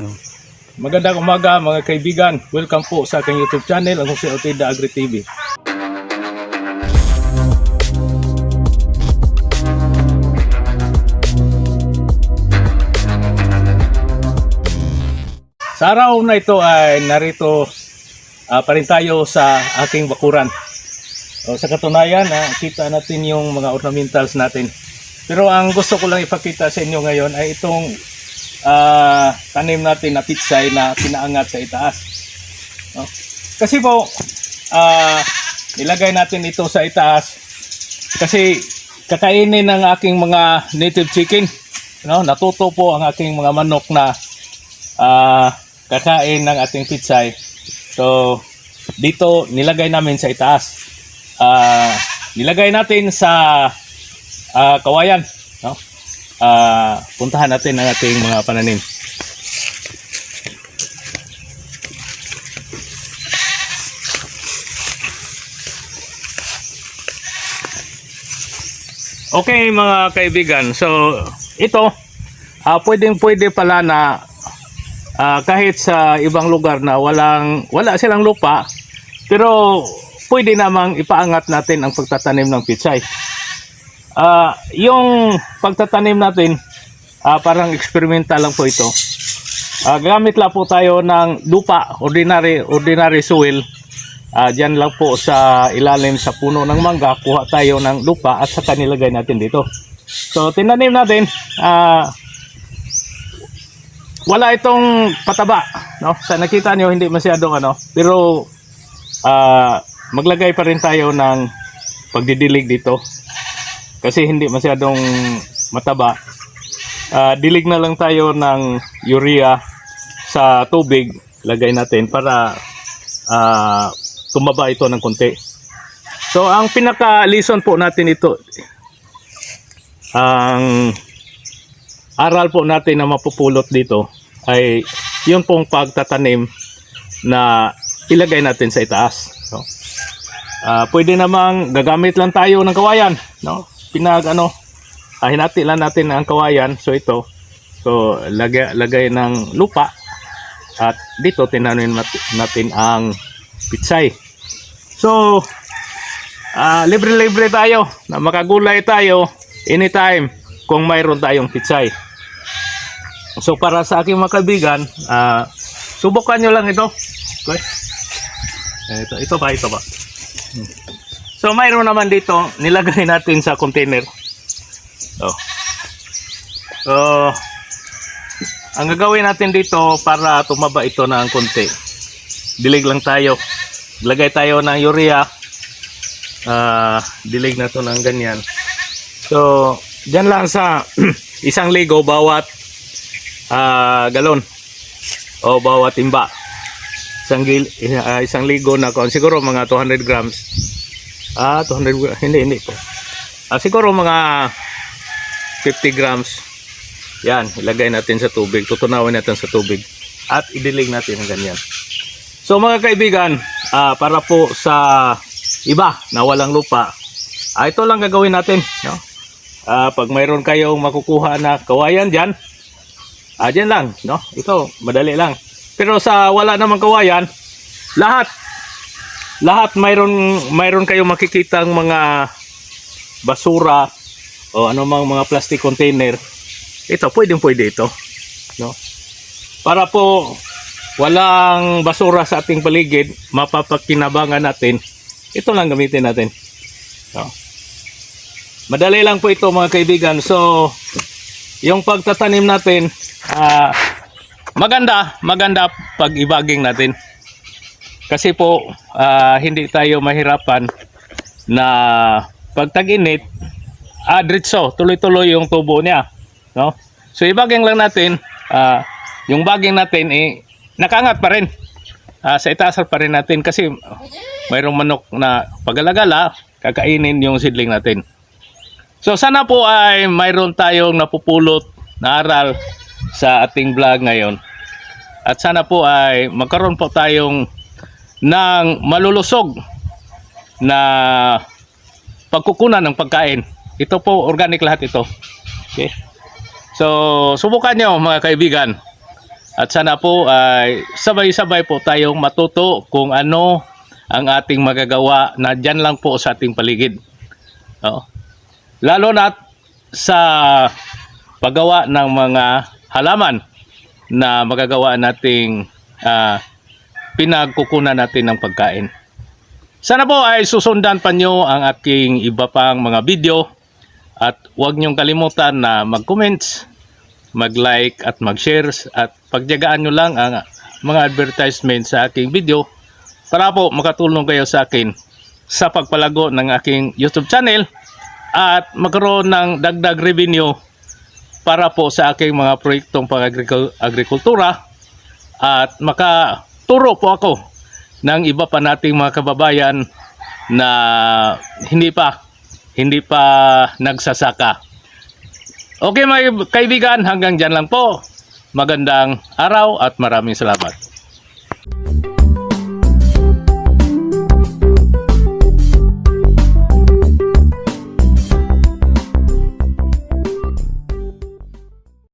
No. Magandang umaga mga kaibigan. Welcome po sa aking YouTube channel, ang Jose Otida Agri TV. Sa araw na ito ay narito pa rin tayo sa aking bakuran. Sa katunayan, kita natin yung mga ornamentals natin. Pero ang gusto ko lang ipakita sa inyo ngayon ay itong tanim natin na pitsay na pinaangat sa itaas. No? Kasi po, nilagay natin ito sa itaas kasi kakainin ng aking mga native chicken. No? Natuto po ang aking mga manok na kakain ng ating pitsay. So, dito nilagay namin sa itaas. Nilagay natin sa kawayan. No? Puntahan natin ang ating mga pananim. Okay mga kaibigan, so ito pwede pala na kahit sa ibang lugar na wala silang lupa, pero pwede namang ipaangat natin ang pagtatanim ng pitsay. Yung pagtatanim natin parang experimental lang po ito. Gamit lang po tayo ng lupa, ordinary soil. Diyan lang po sa ilalim sa puno ng mangga, kuha tayo ng lupa at saka nilagay natin dito. So tinanim natin, wala itong pataba, no? Sa nakita nyo hindi masyadong pero maglagay pa rin tayo ng pagdidilig dito. Kasi hindi masyadong mataba. Dilig na lang tayo ng urea sa tubig. Lagay natin para tumaba ito ng konti. So ang pinaka-lesson po natin ito, ang aral po natin na mapupulot dito ay yung pong pagtatanim na ilagay natin sa itaas. No? Pwede namang gagamit lang tayo ng kawayan. No? Hinati lang natin ang kawayan. So ito, so lagay ng lupa at dito tinanim natin ang pitsay. So libre tayo na makagulay tayo anytime kung mayroon tayong pitsay. So para sa aking mga kaibigan, subukan nyo lang ito. Okay. Ito ba? So mayroon naman dito, nilagay natin sa container. So ang gagawin natin dito para tumaba ito ng konti, dilig lang tayo. Lagay tayo ng urea. Dilig na to ng ganyan. So dyan lang sa isang ligo bawat galon o bawat timba. Isang ligo na siguro mga 200 grams. 200 hindi po. Siguro mga 50 grams. Yan, ilagay natin sa tubig, tutunawin natin sa tubig at idilig natin ng ganyan. So mga kaibigan, para po sa iba na walang lupa, ito lang gagawin natin, no? Pag mayroon kayong makukuha na kawayan diyan, diyan lang, no? Ito madali lang. Pero sa wala namang kawayan, lahat mayroon kayong makikitang mga basura o anumang mga plastic container. Ito pwede ito, no? Para po walang basura sa ating paligid, mapapakinabangan natin, ito lang gamitin natin, no? Madali lang po ito mga kaibigan. So yung pagtatanim natin, maganda pag ibaging natin. Kasi po hindi tayo mahirapan na pag tag-init, diretso, tuloy-tuloy yung tubo niya, no? So ibaging lang natin, yung baging natin nakaangat pa rin. Sa itaas pa rin natin kasi mayroong manok na pag-alagala, kakainin yung seedling natin. So sana po ay mayroon tayong napupulot na aral sa ating vlog ngayon. At sana po ay magkaroon po tayong ng malulusog na pagkukunan ng pagkain. Ito po, organic lahat ito. Okay? So, subukan nyo mga kaibigan. At sana po ay sabay-sabay po tayong matuto kung ano ang ating magagawa na dyan lang po sa ating paligid. Oo. Lalo na sa paggawa ng mga halaman na magagawa nating pinagkukunan natin ng pagkain. Sana po ay susundan pa nyo ang aking iba pang mga video at huwag nyong kalimutan na mag-comments, mag-like at mag-share at pagtiyagaan nyo lang ang mga advertisement sa aking video para po makatulong kayo sa akin sa pagpalago ng aking YouTube channel at magkaroon ng dagdag revenue para po sa aking mga proyektong pang-agrikultura at makaturo po ako ng iba pa nating mga kababayan na hindi pa nagsasaka. Okay mga kaibigan, hanggang dyan lang po. Magandang araw at maraming salamat.